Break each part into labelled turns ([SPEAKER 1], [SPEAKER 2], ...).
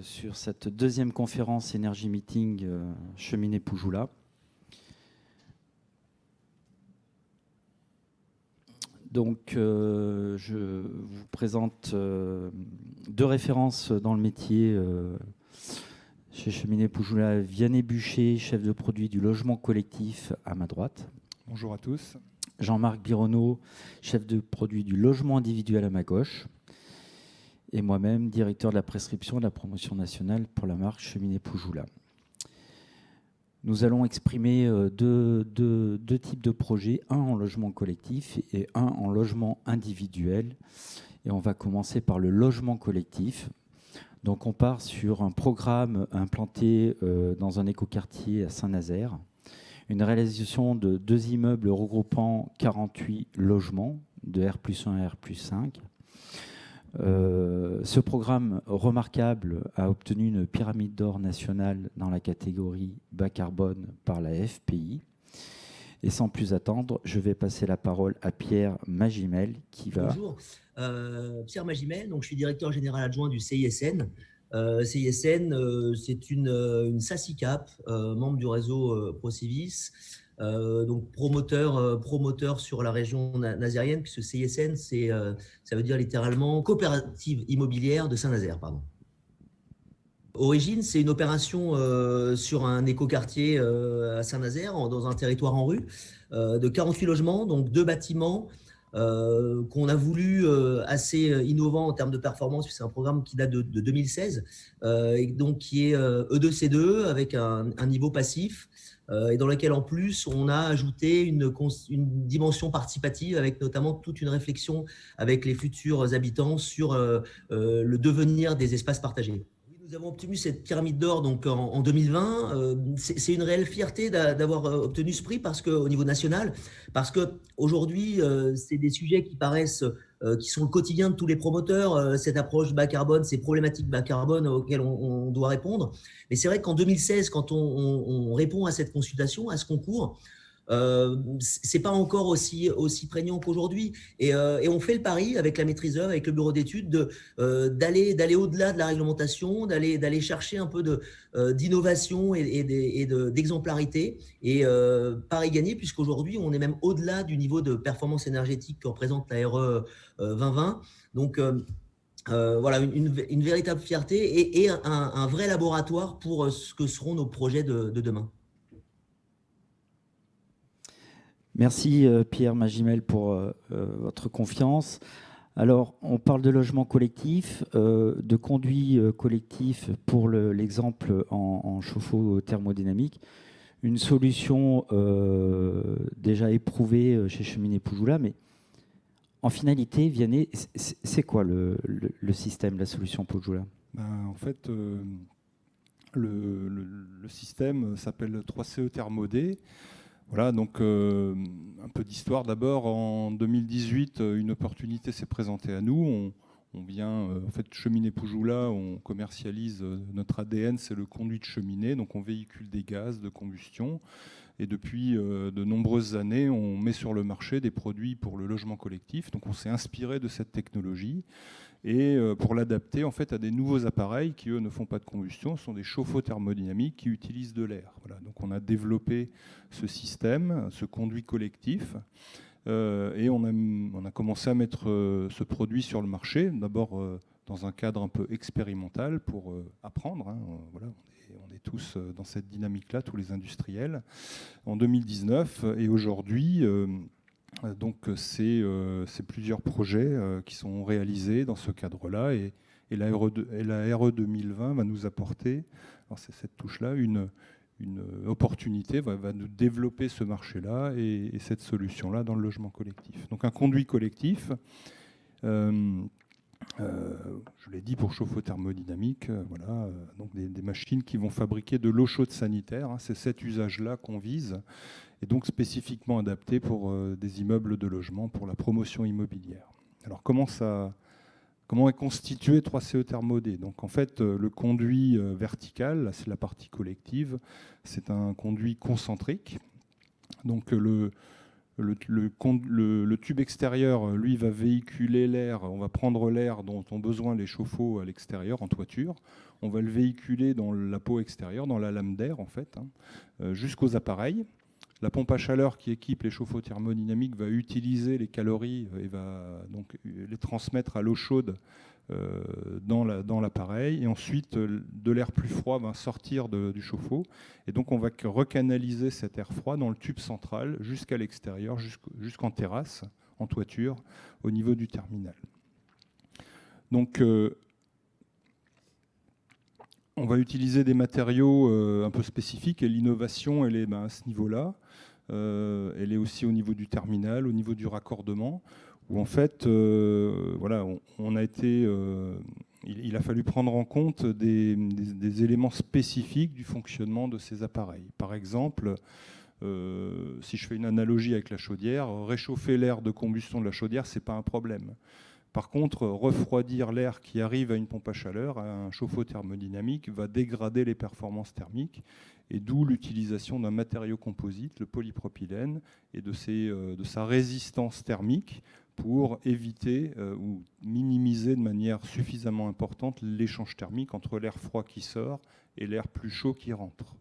[SPEAKER 1] Sur cette deuxième conférence Énergie Meeting Cheminée Poujoula. Donc, je vous présente deux références dans le métier chez Cheminée Poujoula. Vianney Bucher, chef de produit du logement collectif, à ma droite.
[SPEAKER 2] Bonjour à tous.
[SPEAKER 1] Jean-Marc Bironneau, chef de produit du logement individuel, à ma gauche. Et moi-même, directeur de la prescription et de la promotion nationale pour la marque Cheminée Poujoula. Nous allons exprimer deux types de projets, un en logement collectif et un en logement individuel. Et on va commencer par le logement collectif. Donc on part sur un programme implanté dans un écoquartier à Saint-Nazaire, une réalisation de 2 immeubles regroupant 48 logements de R+1 et R+5. Ce programme remarquable a obtenu une pyramide d'or nationale dans la catégorie bas carbone par la FPI. Et sans plus attendre, je vais passer la parole à Pierre Magimel qui va...
[SPEAKER 3] Bonjour, Pierre Magimel, donc je suis directeur général adjoint du CISN. CISN, c'est une SACICAP, membre du réseau Procivis, donc promoteur sur la région nazérienne, puisque CISN, ça veut dire littéralement coopérative immobilière de Saint-Nazaire, pardon. Origine, c'est une opération sur un écoquartier à Saint-Nazaire, dans un territoire en rue, de 48 logements, donc 2 bâtiments, qu'on a voulu assez innovant en termes de performance, puisque c'est un programme qui date de 2016, et donc qui est E2C2 avec un niveau passif, et dans lequel en plus on a ajouté une dimension participative avec notamment toute une réflexion avec les futurs habitants sur le devenir des espaces partagés. Nous avons obtenu cette pyramide d'or donc en 2020. C'est une réelle fierté d'avoir obtenu ce prix au niveau national, parce qu'aujourd'hui, c'est des sujets qui paraissent, qui sont le quotidien de tous les promoteurs, cette approche bas carbone, ces problématiques bas carbone auxquelles on doit répondre. Mais c'est vrai qu'en 2016, quand on répond à cette consultation, à ce concours, c'est pas encore aussi prégnant qu'aujourd'hui, et on fait le pari avec la maîtrise d'œuvre, avec le bureau d'études, d'aller au-delà de la réglementation, d'aller chercher un peu d'innovation et d'exemplarité, et pari gagné, puisqu'aujourd'hui on est même au-delà du niveau de performance énergétique que représente la RE 2020. Donc voilà, une véritable fierté et un vrai laboratoire pour ce que seront nos projets de demain.
[SPEAKER 1] Merci Pierre Magimel pour votre confiance. Alors, on parle de logement collectif, de conduit collectif pour l'exemple en chauffe-eau thermodynamique. Une solution déjà éprouvée chez Cheminée Poujoula, mais en finalité, Vianney, c'est quoi le système, la solution Poujoula ?
[SPEAKER 2] En fait, le système s'appelle 3CE Thermodé. Voilà, donc un peu d'histoire d'abord. En 2018, une opportunité s'est présentée à nous. On vient, en fait, Cheminée Poujoula, on commercialise notre ADN, c'est le conduit de cheminée, donc on véhicule des gaz de combustion. Et depuis de nombreuses années, on met sur le marché des produits pour le logement collectif. Donc on s'est inspiré de cette technologie et pour l'adapter en fait à des nouveaux appareils qui eux ne font pas de combustion, ce sont des chauffe-eau thermodynamiques qui utilisent de l'air. Voilà, donc on a développé ce système, ce conduit collectif, et on a commencé à mettre ce produit sur le marché, d'abord dans un cadre un peu expérimental pour apprendre. Hein, voilà, on est tous dans cette dynamique-là, tous les industriels, en 2019, et aujourd'hui. Donc c'est plusieurs projets qui sont réalisés dans ce cadre-là, et la RE 2020 va nous apporter, alors c'est cette touche-là, une opportunité, va nous développer ce marché-là et cette solution-là dans le logement collectif. Donc un conduit collectif, je l'ai dit, pour chauffe-eau thermodynamique, voilà, donc des machines qui vont fabriquer de l'eau chaude sanitaire, hein, c'est cet usage-là qu'on vise, et donc spécifiquement adapté pour des immeubles de logement, pour la promotion immobilière. Alors comment est constitué 3CE Thermodé ? Donc en fait, le conduit vertical, là, c'est la partie collective, c'est un conduit concentrique. Donc Le tube extérieur, lui, va véhiculer l'air. On va prendre l'air dont ont besoin les chauffe-eau à l'extérieur, en toiture. On va le véhiculer dans la peau extérieure, dans la lame d'air, en fait, jusqu'aux appareils. La pompe à chaleur qui équipe les chauffe-eau thermodynamiques va utiliser les calories et va donc les transmettre à l'eau chaude dans l'appareil. Et ensuite, de l'air plus froid va sortir du chauffe-eau. Et donc, on va recanaliser cet air froid dans le tube central jusqu'à l'extérieur, jusqu'en terrasse, en toiture, au niveau du terminal. Donc, on va utiliser des matériaux un peu spécifiques. Et l'innovation, elle est à ce niveau-là. Elle est aussi au niveau du terminal, au niveau du raccordement, où en fait, voilà, il a fallu prendre en compte des éléments spécifiques du fonctionnement de ces appareils. Par exemple, si je fais une analogie avec la chaudière, réchauffer l'air de combustion de la chaudière, ce n'est pas un problème. Par contre, refroidir l'air qui arrive à une pompe à chaleur, à un chauffe-eau thermodynamique, va dégrader les performances thermiques, et d'où l'utilisation d'un matériau composite, le polypropylène, et de sa résistance thermique pour éviter ou minimiser de manière suffisamment importante l'échange thermique entre l'air froid qui sort et l'air plus chaud qui rentre.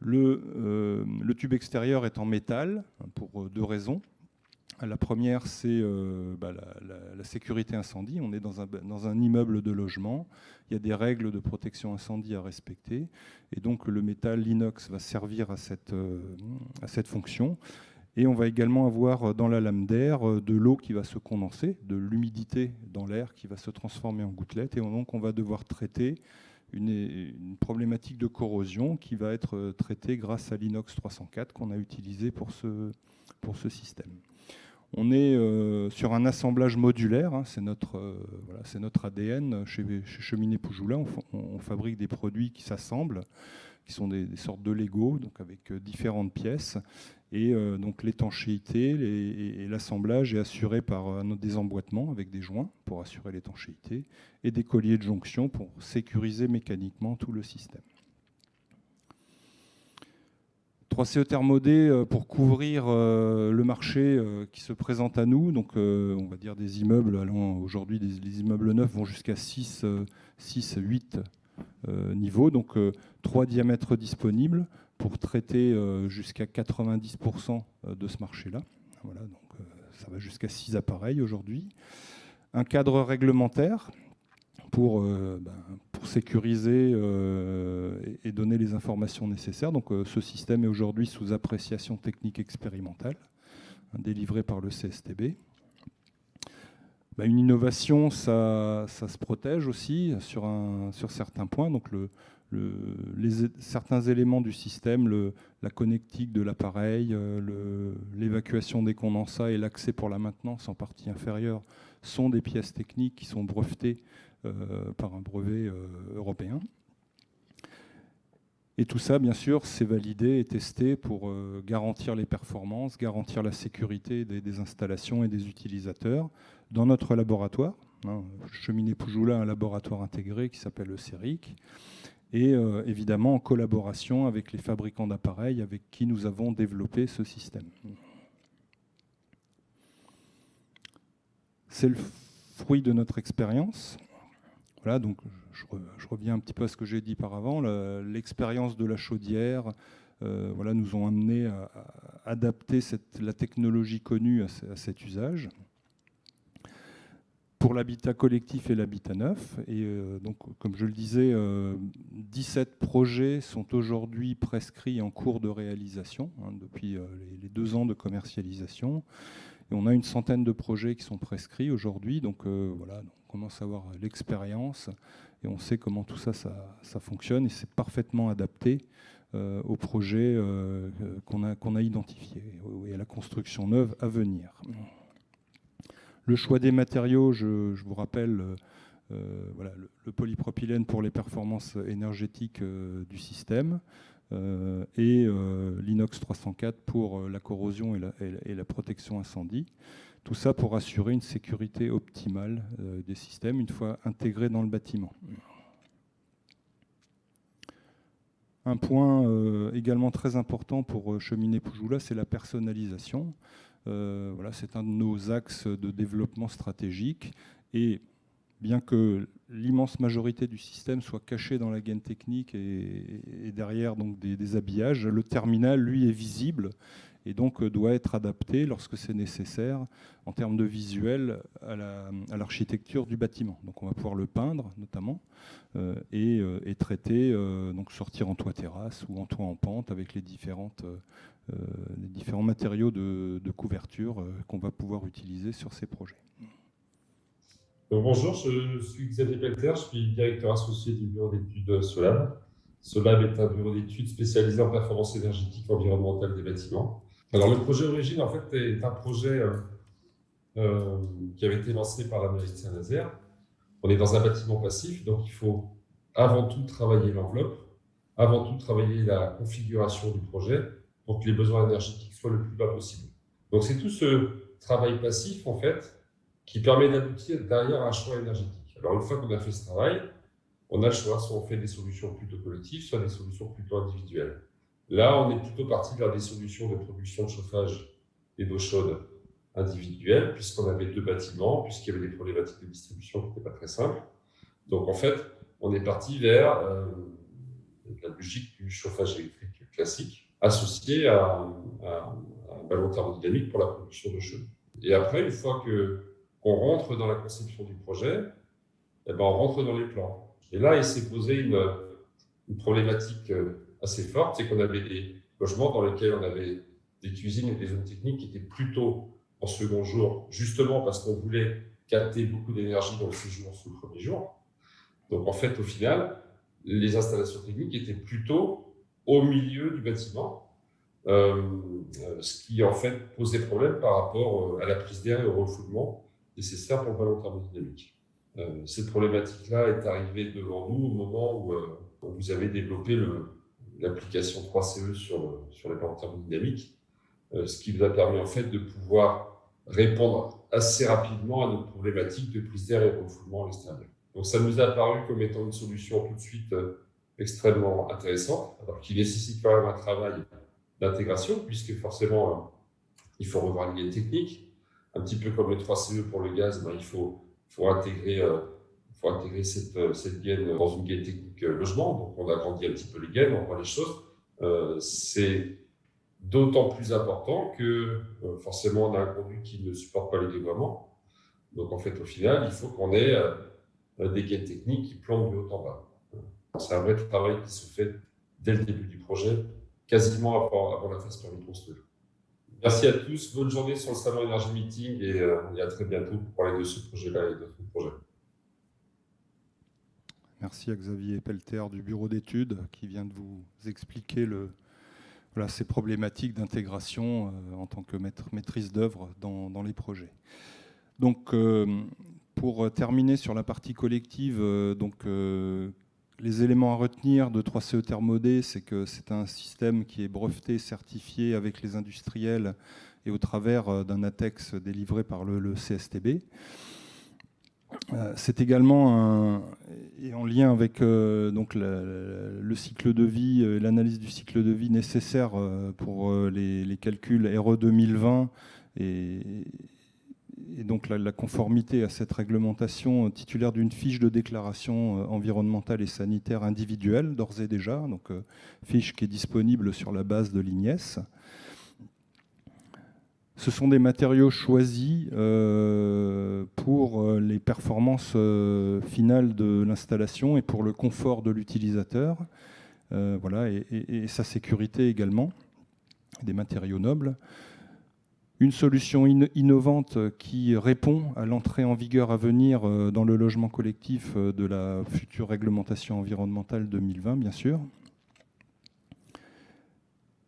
[SPEAKER 2] Le tube extérieur est en métal pour deux raisons. La première, c'est la sécurité incendie. On est dans un immeuble de logement. Il y a des règles de protection incendie à respecter. Et donc, le métal, l'inox, va servir à cette fonction. Et on va également avoir dans la lame d'air de l'eau qui va se condenser, de l'humidité dans l'air qui va se transformer en gouttelettes. Et donc, on va devoir traiter une problématique de corrosion qui va être traitée grâce à l'inox 304 qu'on a utilisé pour ce système. On est sur un assemblage modulaire, hein, c'est notre ADN. Chez Cheminée Poujoula, on fabrique des produits qui s'assemblent, qui sont des sortes de Lego, donc avec différentes pièces. Et donc l'étanchéité et l'assemblage est assuré par des emboîtements avec des joints pour assurer l'étanchéité et des colliers de jonction pour sécuriser mécaniquement tout le système. 3CE Thermodé pour couvrir le marché qui se présente à nous. Donc, on va dire des immeubles. Aujourd'hui, les immeubles neufs vont jusqu'à 6 à 8 niveaux. Donc, 3 diamètres disponibles pour traiter jusqu'à 90% de ce marché-là. Voilà, donc, ça va jusqu'à 6 appareils aujourd'hui. Un cadre réglementaire pour sécuriser et donner les informations nécessaires. Donc, ce système est aujourd'hui sous appréciation technique expérimentale, délivrée par le CSTB. Une innovation, ça se protège aussi sur certains points. Donc, certains éléments du système, la connectique de l'appareil, l'évacuation des condensats et l'accès pour la maintenance en partie inférieure sont des pièces techniques qui sont brevetées par un brevet européen. Et tout ça, bien sûr, c'est validé et testé pour garantir les performances, garantir la sécurité des installations et des utilisateurs dans notre laboratoire. Cheminée Poujoula, un laboratoire intégré qui s'appelle le CERIC, et évidemment en collaboration avec les fabricants d'appareils avec qui nous avons développé ce système. C'est le fruit de notre expérience. Voilà, donc je reviens un petit peu à ce que j'ai dit par avant. L'expérience de la chaudière nous ont amené à adapter la technologie connue à cet usage. Pour l'habitat collectif et l'habitat neuf. Et donc, comme je le disais, 17 projets sont aujourd'hui prescrits en cours de réalisation, depuis les 2 ans de commercialisation. Et on a une centaine de projets qui sont prescrits aujourd'hui. Donc voilà, on commence à avoir l'expérience et on sait comment tout ça fonctionne. Et c'est parfaitement adapté aux projets qu'on a identifiés et à la construction neuve à venir. Le choix des matériaux, je vous rappelle, le polypropylène pour les performances énergétiques du système et l'inox 304 pour la corrosion et la protection incendie. Tout ça pour assurer une sécurité optimale des systèmes une fois intégrés dans le bâtiment. Un point également très important pour Cheminées Poujoula, c'est la personnalisation. Voilà, c'est un de nos axes de développement stratégique. Et bien que l'immense majorité du système soit cachée dans la gaine technique et derrière donc des habillages, le terminal, lui, est visible et donc doit être adapté lorsque c'est nécessaire en termes de visuel à l'architecture du bâtiment. Donc on va pouvoir le peindre notamment et traiter, donc sortir en toit terrasse ou en toit en pente avec les différents matériaux de couverture qu'on va pouvoir utiliser sur ces projets.
[SPEAKER 4] Donc, bonjour, je suis Xavier Pelter, je suis directeur associé du bureau d'études Solab. Solab est un bureau d'études spécialisé en performance énergétique et environnementale des bâtiments. Alors, le projet Origine, en fait, est un projet qui avait été lancé par la mairie de Saint-Nazaire. On est dans un bâtiment passif, donc il faut avant tout travailler l'enveloppe, avant tout travailler la configuration du projet pour que les besoins énergétiques soient le plus bas possible. Donc, c'est tout ce travail passif, en fait, qui permet d'aboutir derrière un choix énergétique. Alors, une fois qu'on a fait ce travail, on a le choix, soit on fait des solutions plutôt collectives, soit des solutions plutôt individuelles. Là, on est plutôt parti vers des solutions de production de chauffage et d'eau chaude individuelles, puisqu'on avait 2 bâtiments, puisqu'il y avait des problématiques de distribution qui n'étaient pas très simples. Donc, en fait, on est parti vers la logique du chauffage électrique classique, associé à un ballon thermodynamique pour la production d'eau chaude. Et après, une fois qu'on rentre dans la conception du projet, eh ben, on rentre dans les plans. Et là, il s'est posé une problématique assez forte, c'est qu'on avait des logements dans lesquels on avait des cuisines et des zones techniques qui étaient plutôt en second jour, justement parce qu'on voulait capter beaucoup d'énergie dans le séjour sous le premier jour. Donc en fait, au final, les installations techniques étaient plutôt au milieu du bâtiment, ce qui en fait posait problème par rapport à la prise d'air et au refoulement nécessaire pour le ballon thermodynamique. Cette problématique-là est arrivée devant nous au moment où vous avez développé l'application 3CE sur les ballons thermodynamiques, ce qui vous a permis en fait de pouvoir répondre assez rapidement à notre problématique de prise d'air et de refoulement à l'extérieur. Donc ça nous a apparu comme étant une solution tout de suite extrêmement intéressante, alors qu'il nécessite quand même un travail d'intégration, puisque forcément, il faut revoir les gaines techniques. Un petit peu comme le 3CE pour le gaz, il faut intégrer cette gaine dans une gaine technique logement. Donc, on agrandit un petit peu les gaines, on voit les choses. C'est d'autant plus important que forcément, on a un conduit qui ne supporte pas les dévoiements. Donc, en fait, au final, il faut qu'on ait des gaines techniques qui plombent de haut en bas. C'est un vrai travail qui se fait dès le début du projet, quasiment avant la phase permis de construire. Merci à tous, bonne journée sur le Salon Énergie Meeting et à très bientôt pour parler de ce projet-là et d'autres projets.
[SPEAKER 2] Merci à Xavier Pelter du bureau d'études qui vient de vous expliquer ces problématiques d'intégration en tant que maîtrise d'œuvre dans les projets. Donc, pour terminer sur la partie collective, les éléments à retenir de 3CE Thermodé, c'est que c'est un système qui est breveté, certifié avec les industriels et au travers d'un ATEX délivré par le CSTB. C'est également et en lien avec le cycle de vie, l'analyse du cycle de vie nécessaire pour les calculs RE 2020 et donc la conformité à cette réglementation titulaire d'une fiche de déclaration environnementale et sanitaire individuelle, d'ores et déjà, donc fiche qui est disponible sur la base de l'IGNES. Ce sont des matériaux choisis pour les performances finales de l'installation et pour le confort de l'utilisateur, et sa sécurité également, des matériaux nobles. Une solution innovante qui répond à l'entrée en vigueur à venir dans le logement collectif de la future réglementation environnementale 2020, bien sûr.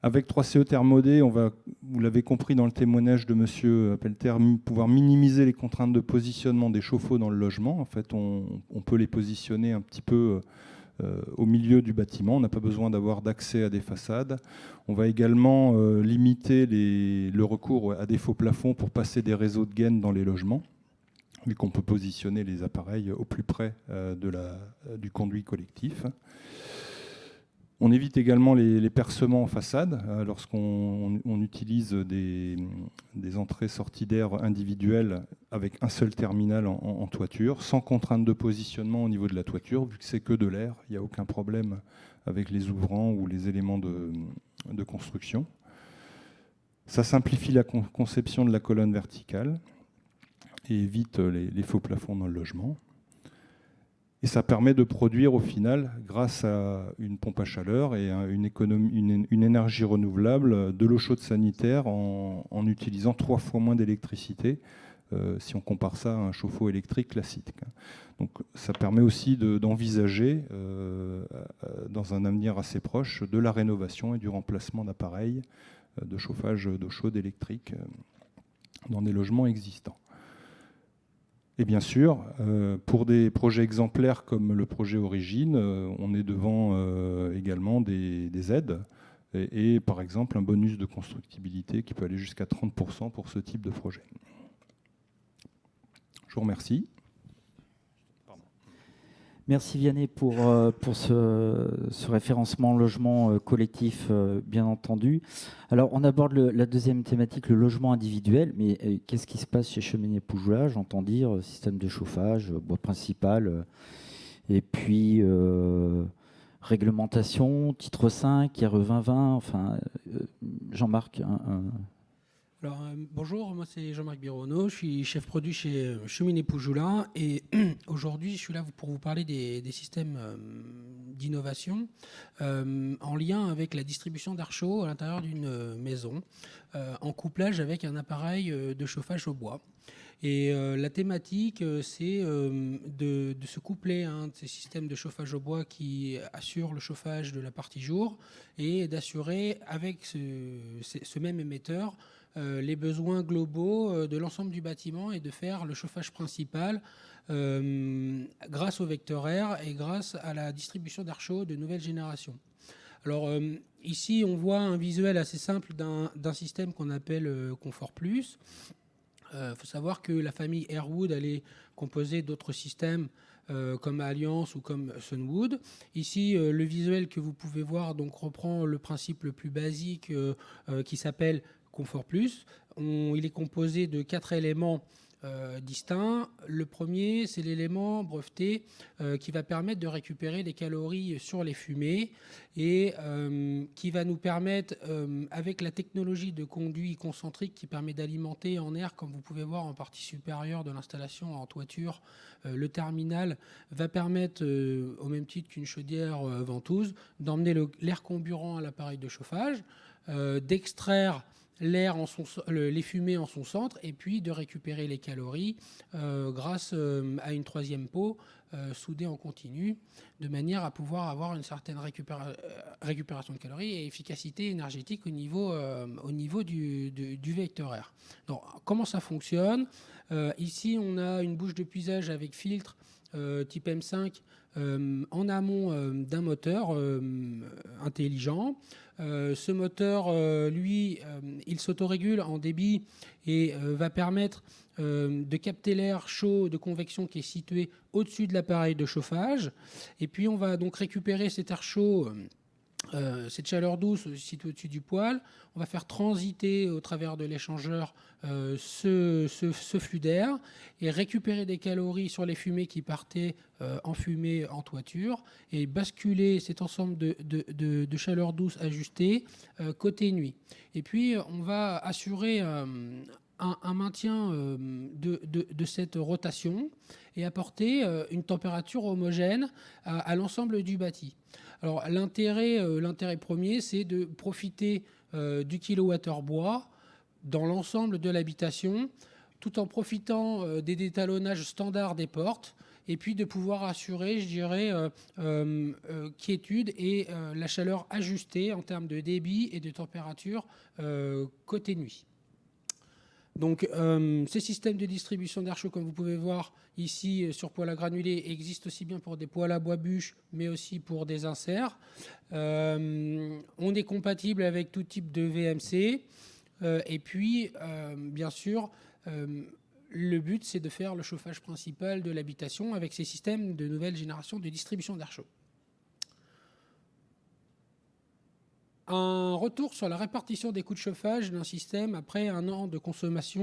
[SPEAKER 2] Avec 3CE Thermodé, on va, vous l'avez compris dans le témoignage de M. Pelter, pouvoir minimiser les contraintes de positionnement des chauffe-eau dans le logement. En fait, on peut les positionner un petit peu au milieu du bâtiment. On n'a pas besoin d'avoir d'accès à des façades. On va également limiter le recours à des faux plafonds pour passer des réseaux de gaines dans les logements, vu qu'on peut positionner les appareils au plus près du conduit collectif. On évite également les percements en façade lorsqu'on utilise des entrées-sorties d'air individuelles avec un seul terminal en toiture, sans contrainte de positionnement au niveau de la toiture, vu que c'est que de l'air, il n'y a aucun problème avec les ouvrants ou les éléments de construction. Ça simplifie la conception de la colonne verticale et évite les faux plafonds dans le logement. Et ça permet de produire au final, grâce à une pompe à chaleur et une énergie renouvelable, de l'eau chaude sanitaire en utilisant 3 fois moins d'électricité, si on compare ça à un chauffe-eau électrique classique. Donc ça permet aussi d'envisager, dans un avenir assez proche, de la rénovation et du remplacement d'appareils de chauffage d'eau chaude électrique dans des logements existants. Et bien sûr, pour des projets exemplaires comme le projet Origine, on est devant également des aides et par exemple un bonus de constructibilité qui peut aller jusqu'à 30% pour ce type de projet. Je vous remercie.
[SPEAKER 1] Merci Vianney pour ce référencement logement collectif, bien entendu. Alors, on aborde la deuxième thématique, le logement individuel. Mais qu'est-ce qui se passe chez Cheminées Poujoula? J'entends dire système de chauffage, bois principal, et puis réglementation, titre 5, RE 2020. Enfin, Jean-Marc,
[SPEAKER 5] Alors, bonjour, moi c'est Jean-Marc Bironneau, je suis chef produit chez Cheminées Poujoula et aujourd'hui je suis là pour vous parler des systèmes d'innovation en lien avec la distribution d'air chaud à l'intérieur d'une maison en couplage avec un appareil de chauffage au bois. Et la thématique, c'est de se coupler à un de ces systèmes de chauffage au bois qui assure le chauffage de la partie jour et d'assurer avec ce même émetteur les besoins globaux de l'ensemble du bâtiment et de faire le chauffage principal grâce au vecteur air et grâce à la distribution d'air chaud de nouvelle génération. Alors ici, on voit un visuel assez simple d'un système qu'on appelle Confort Plus. Faut savoir que la famille Airwood, elle est composée d'autres systèmes comme Alliance ou comme Sunwood. Ici, le visuel que vous pouvez voir donc, reprend le principe le plus basique qui s'appelle Confort Plus. Il est composé de 4 éléments distincts. Le premier, c'est l'élément breveté qui va permettre de récupérer des calories sur les fumées et qui va nous permettre, avec la technologie de conduit concentrique qui permet d'alimenter en air, comme vous pouvez voir en partie supérieure de l'installation en toiture, le terminal va permettre, au même titre qu'une chaudière ventouse, d'emmener l'air comburant à l'appareil de chauffage, d'extraire les fumées en son centre et puis de récupérer les calories grâce à une troisième peau soudée en continu de manière à pouvoir avoir une certaine récupération de calories et efficacité énergétique au niveau du vecteur air. Donc, comment ça fonctionne? Ici, on a une bouche de puisage avec filtre type M5 en amont d'un moteur intelligent. Ce moteur, lui, il s'autorégule en débit et va permettre de capter l'air chaud de convection qui est situé au-dessus de l'appareil de chauffage. Et puis, on va donc récupérer cet air chaud, cette chaleur douce située au-dessus du poêle. On va faire transiter au travers de l'échangeur ce flux d'air et récupérer des calories sur les fumées qui partaient en fumée en toiture et basculer cet ensemble de chaleur douce ajustée côté nuit. Et puis, on va assurer un maintien de cette rotation et apporter une température homogène à l'ensemble du bâti. Alors, l'intérêt premier, c'est de profiter du kilowattheure bois dans l'ensemble de l'habitation, tout en profitant des détalonnages standards des portes, et puis de pouvoir assurer, je dirais, quiétude et la chaleur ajustée en termes de débit et de température côté nuit. Donc, ces systèmes de distribution d'air chaud, comme vous pouvez voir ici sur poêle à granulés, existent aussi bien pour des poêles à bois bûches, mais aussi pour des inserts. On est compatible avec tout type de VMC. Et puis, bien sûr, le but, c'est de faire le chauffage principal de l'habitation avec ces systèmes de nouvelle génération de distribution d'air chaud. un retour sur la répartition des coûts de chauffage d'un système après un an de consommation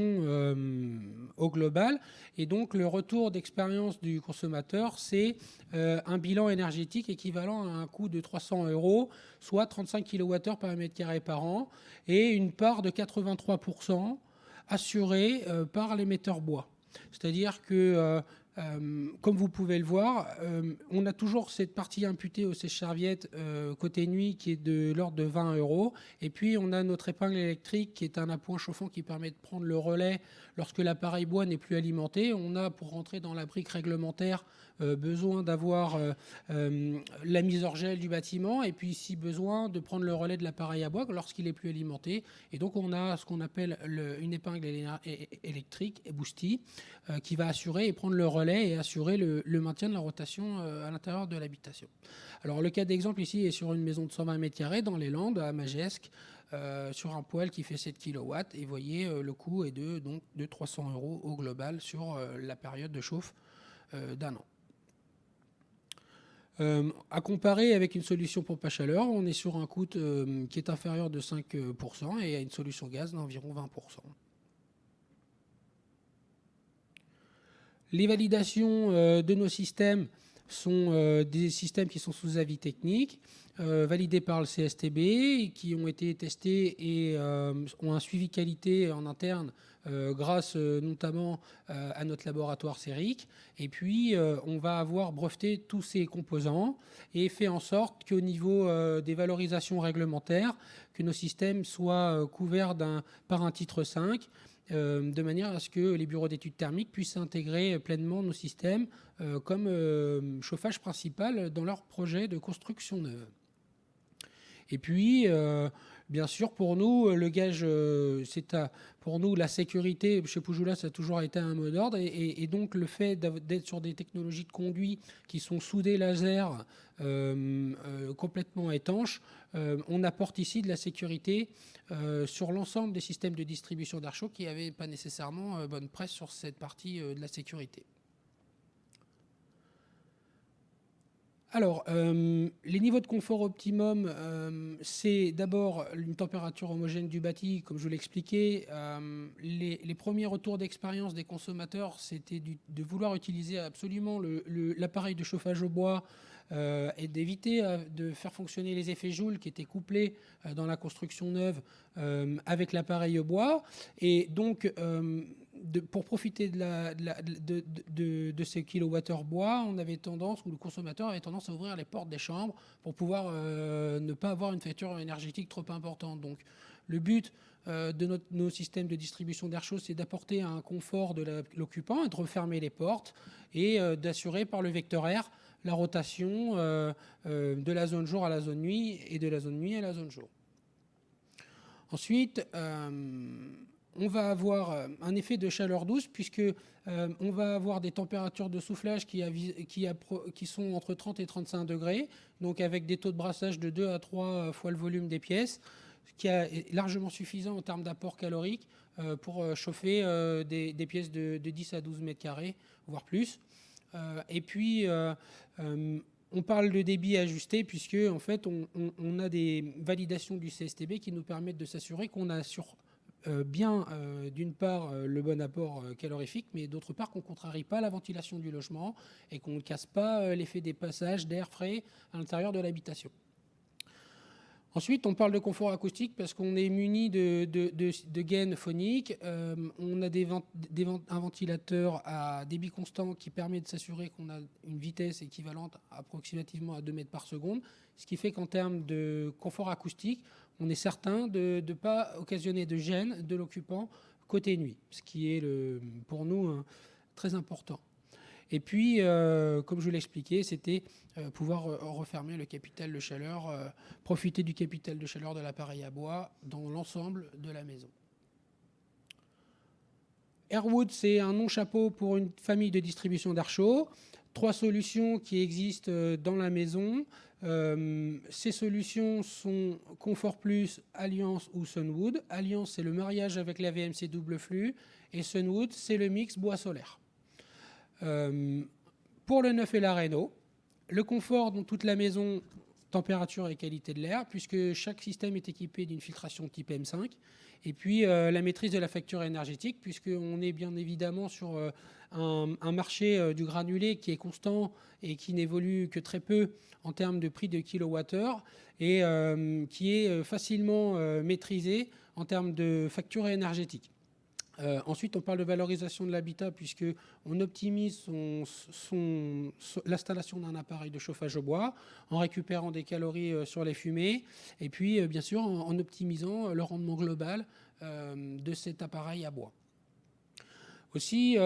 [SPEAKER 5] au global. Et donc, le retour d'expérience du consommateur, c'est un bilan énergétique équivalent à un coût de 300 €, soit 35 kWh par mètre carré par an, et une part de 83% assurée par l'émetteur bois. C'est-à-dire que comme vous pouvez le voir, on a toujours cette partie imputée au sèche-serviettes côté nuit qui est de l'ordre de 20 €. Et puis, on a notre épingle électrique qui est un appoint chauffant qui permet de prendre le relais lorsque l'appareil bois n'est plus alimenté. On a, pour rentrer dans la brique réglementaire, besoin d'avoir la mise hors gel du bâtiment et puis, si besoin, de prendre le relais de l'appareil à bois lorsqu'il est plus alimenté. Et donc, on a ce qu'on appelle une épingle électrique, Boosty, qui va assurer et prendre le relais et assurer le maintien de la rotation à l'intérieur de l'habitation. Alors, le cas d'exemple ici est sur une maison de 120 mètres carrés dans les Landes, à Magescq, sur un poêle qui fait 7 kW. Et vous voyez, le coût est de 300 € au global sur la période de chauffe d'un an. À comparer avec une solution pompe à chaleur, on est sur un coût qui est inférieur de 5% et à une solution gaz d'environ 20%. Les validations de nos systèmes sont des systèmes qui sont sous avis technique, validés par le CSTB, qui ont été testés et ont un suivi qualité en interne grâce notamment à notre laboratoire CERIC. Et puis, on va avoir breveté tous ces composants et fait en sorte qu'au niveau des valorisations réglementaires, que nos systèmes soient couverts par un titre 5, de manière à ce que les bureaux d'études thermiques puissent intégrer pleinement nos systèmes comme chauffage principal dans leur projet de construction neuve. Et puis, bien sûr, pour nous, le gage, pour nous, la sécurité, chez Poujoula, ça a toujours été un mot d'ordre. Et donc, le fait d'être sur des technologies de conduit qui sont soudées laser, complètement étanches, on apporte ici de la sécurité sur l'ensemble des systèmes de distribution d'air chaud qui n'avaient pas nécessairement bonne presse sur cette partie de la sécurité. Alors, les niveaux de confort optimum, c'est d'abord une température homogène du bâti, comme je vous l'expliquais. Les premiers retours d'expérience des consommateurs, c'était de vouloir utiliser absolument l'appareil de chauffage au bois et d'éviter de faire fonctionner les effets Joule qui étaient couplés dans la construction neuve avec l'appareil au bois. Et donc, pour profiter de ces kilowattheures bois, on avait tendance, ou le consommateur avait tendance à ouvrir les portes des chambres pour pouvoir ne pas avoir une facture énergétique trop importante. Donc, le but de nos systèmes de distribution d'air chaud, c'est d'apporter un confort de l'occupant et de refermer les portes et d'assurer par le vecteur air la rotation de la zone jour à la zone nuit et de la zone nuit à la zone jour. Ensuite, on va avoir un effet de chaleur douce puisque on va avoir des températures de soufflage qui sont entre 30 et 35 degrés, donc avec des taux de brassage de 2 à 3 fois le volume des pièces, ce qui est largement suffisant en termes d'apport calorique pour chauffer des pièces de 10 à 12 mètres carrés, voire plus. Et puis, on parle de débit ajusté puisque en fait, on a des validations du CSTB qui nous permettent de s'assurer qu'on assure bien, d'une part, le bon apport calorifique, mais d'autre part, qu'on ne contrarie pas la ventilation du logement et qu'on ne casse pas l'effet des passages d'air frais à l'intérieur de l'habitation. Ensuite, on parle de confort acoustique parce qu'on est muni de gaines phoniques. On a un ventilateur à débit constant qui permet de s'assurer qu'on a une vitesse équivalente approximativement à 2 mètres par seconde, ce qui fait qu'en termes de confort acoustique, on est certain de ne pas occasionner de gêne de l'occupant côté nuit, ce qui est pour nous très important. Et puis, comme je vous l'expliquais, c'était pouvoir refermer le capital de chaleur, profiter du capital de chaleur de l'appareil à bois dans l'ensemble de la maison. Airwood, c'est un nom-chapeau pour une famille de distribution d'air chaud. 3 solutions qui existent dans la maison. Ces solutions sont Confort Plus, Alliance ou Sunwood. Alliance, c'est le mariage avec la VMC double flux. Et Sunwood, c'est le mix bois solaire. Pour le neuf et la réno, le confort dans toute la maison, température et qualité de l'air, puisque chaque système est équipé d'une filtration type M5. Et puis la maîtrise de la facture énergétique, puisqu'on est bien évidemment sur un marché du granulé qui est constant et qui n'évolue que très peu en termes de prix de kilowattheure et qui est facilement maîtrisé en termes de facture énergétique. Ensuite, on parle de valorisation de l'habitat puisqu'on optimise l'installation d'un appareil de chauffage au bois en récupérant des calories sur les fumées et puis, bien sûr, en optimisant le rendement global de cet appareil à bois. Aussi,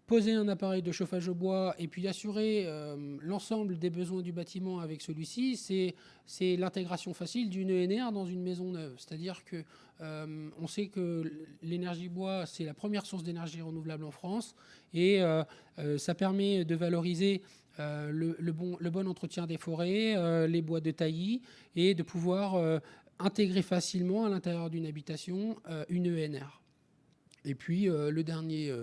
[SPEAKER 5] poser un appareil de chauffage au bois et puis assurer l'ensemble des besoins du bâtiment avec celui-ci, c'est l'intégration facile d'une ENR dans une maison neuve. C'est-à-dire que on sait que l'énergie bois, c'est la première source d'énergie renouvelable en France et ça permet de valoriser le bon entretien des forêts, les bois de taillis et de pouvoir intégrer facilement à l'intérieur d'une habitation une ENR. Et puis le dernier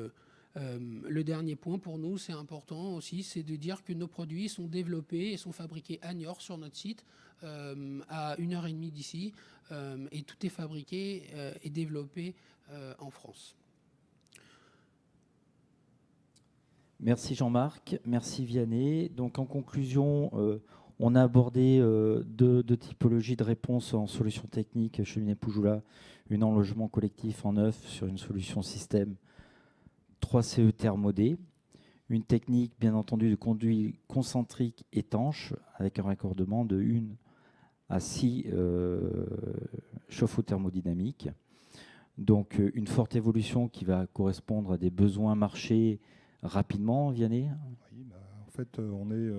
[SPEAKER 5] point pour nous, c'est important aussi, c'est de dire que nos produits sont développés et sont fabriqués à Niort sur notre site à 1h30 d'ici et tout est fabriqué et développé en France.
[SPEAKER 1] Merci Jean-Marc, merci Vianney. Donc en conclusion, on a abordé deux typologies de réponses en solutions techniques Cheminée Poujoula, une en logement collectif en neuf sur une solution système 3CE thermodé, une technique bien entendu de conduit concentrique étanche avec un raccordement de 1 à 6 chauffe-eau thermodynamiques. Donc une forte évolution qui va correspondre à des besoins marchés rapidement, Vianney.
[SPEAKER 2] Oui, en fait, on est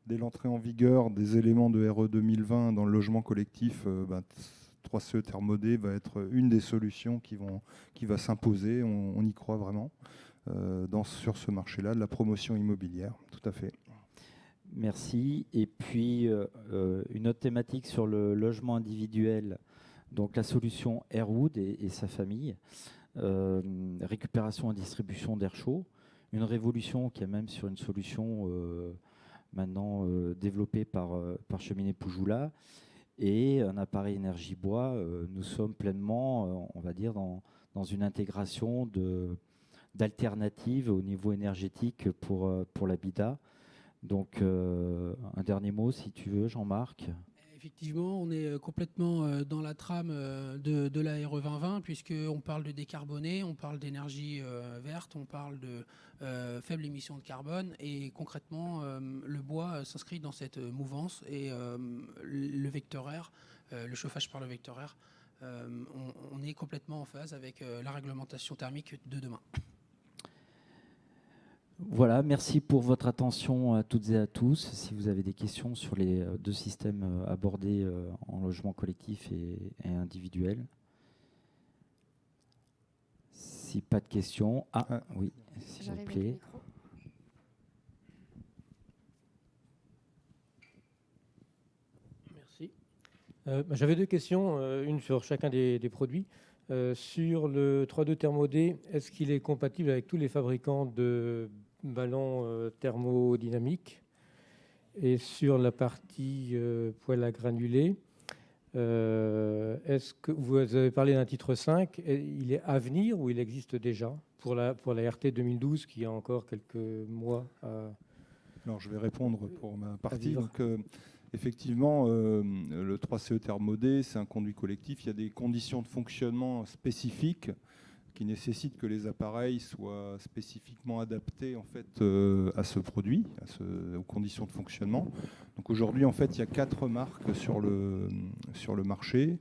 [SPEAKER 2] dès l'entrée en vigueur des éléments de RE 2020 dans le logement collectif. 3CE thermodé va être une des solutions qui va s'imposer. On y croit vraiment sur ce marché-là de la promotion immobilière. Tout à fait.
[SPEAKER 1] Merci. Et puis une autre thématique sur le logement individuel. Donc la solution Airwood et sa famille. Récupération et distribution d'air chaud. Une révolution qui est même sur une solution maintenant développée par Cheminée Poujoula. Et un appareil énergie bois, nous sommes pleinement, on va dire, dans une intégration d'alternatives au niveau énergétique pour l'habitat. Donc, un dernier mot, si tu veux, Jean-Marc.
[SPEAKER 5] Effectivement, on est complètement dans la trame de la RE 2020 puisqu'on parle de décarboner, on parle d'énergie verte, on parle de faible émission de carbone et concrètement, le bois s'inscrit dans cette mouvance et le vecteur air, le chauffage par le vecteur air, on est complètement en phase avec la réglementation thermique de demain.
[SPEAKER 1] Voilà, merci pour votre attention à toutes et à tous. Si vous avez des questions sur les deux systèmes abordés en logement collectif et individuel. Si pas de questions. Ah oui, s'il vous plaît.
[SPEAKER 6] Merci. J'avais deux questions, une sur chacun des produits. Sur le 3.2 thermodé, est-ce qu'il est compatible avec tous les fabricants de ballons thermodynamiques? Et sur la partie poêle à granulés, est-ce que vous avez parlé d'un titre 5? Il est à venir ou il existe déjà pour la RT 2012 qui a encore quelques mois à...
[SPEAKER 2] Alors je vais répondre pour ma partie. Donc, effectivement, le 3CE thermodé, c'est un conduit collectif. Il y a des conditions de fonctionnement spécifiques qui nécessitent que les appareils soient spécifiquement adaptés en fait, à ce produit, aux conditions de fonctionnement. Donc aujourd'hui, en fait, il y a 4 marques sur le marché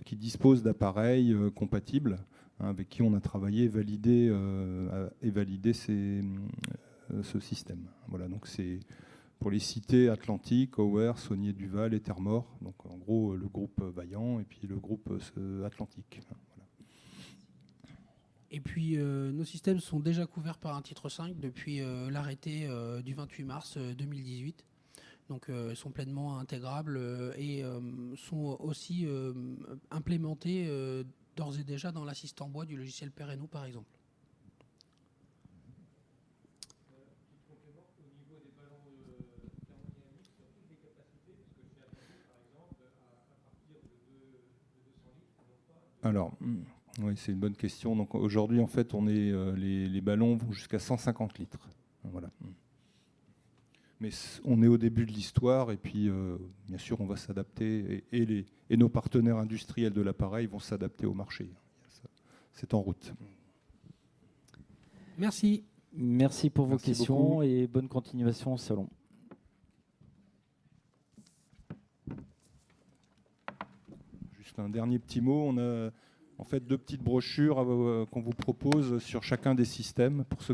[SPEAKER 2] qui disposent d'appareils compatibles, avec qui on a travaillé et validé ce système. Voilà, donc c'est pour les cités Atlantique, Auer, Saunier Duval et Thermor. Donc en gros, le groupe Vaillant et puis le groupe Atlantique.
[SPEAKER 5] Et puis, nos systèmes sont déjà couverts par un titre 5 depuis l'arrêté du 28 mars 2018. Donc, ils sont pleinement intégrables et sont aussi implémentés d'ores et déjà dans l'assistant bois du logiciel Perreno, par exemple.
[SPEAKER 2] Alors, oui, c'est une bonne question. Donc aujourd'hui, en fait, les ballons vont jusqu'à 150 litres. Voilà. Mais on est au début de l'histoire et puis, bien sûr, on va s'adapter et nos partenaires industriels de l'appareil vont s'adapter au marché. C'est en route.
[SPEAKER 5] Merci.
[SPEAKER 1] Merci pour vos
[SPEAKER 2] Merci
[SPEAKER 1] questions
[SPEAKER 2] beaucoup.
[SPEAKER 1] et bonne continuation au salon.
[SPEAKER 2] Juste un dernier petit mot. On a en fait 2 petites brochures qu'on vous propose sur chacun des systèmes pour ceux